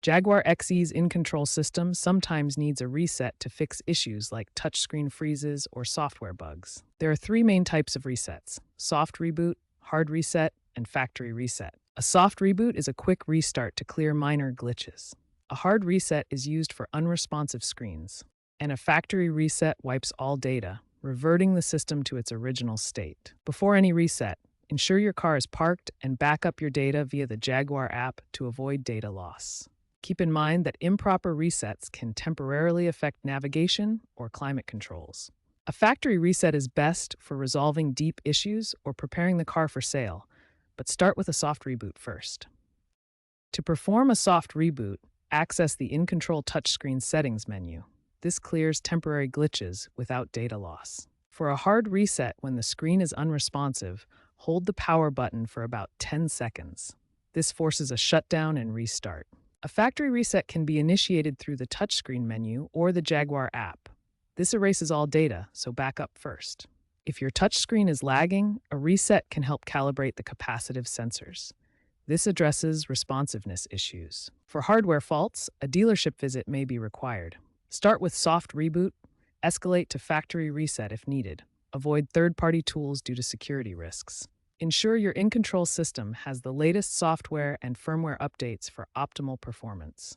Jaguar XE's InControl system sometimes needs a reset to fix issues like touchscreen freezes or software bugs. There are three main types of resets: soft reboot, hard reset, and factory reset. A soft reboot is a quick restart to clear minor glitches. A hard reset is used for unresponsive screens. And a factory reset wipes all data, reverting the system to its original state. Before any reset, ensure your car is parked and back up your data via the Jaguar app to avoid data loss. Keep in mind that improper resets can temporarily affect navigation or climate controls. A factory reset is best for resolving deep issues or preparing the car for sale, but start with a soft reboot first. To perform a soft reboot, access the InControl touchscreen settings menu. This clears temporary glitches without data loss. For a hard reset when the screen is unresponsive, hold the power button for about 10 seconds. This forces a shutdown and restart. A factory reset can be initiated through the touchscreen menu or the Jaguar app. This erases all data, so back up first. If your touchscreen is lagging, a reset can help calibrate the capacitive sensors. This addresses responsiveness issues. For hardware faults, a dealership visit may be required. Start with soft reboot, escalate to factory reset if needed. Avoid third-party tools due to security risks. Ensure your InControl system has the latest software and firmware updates for optimal performance.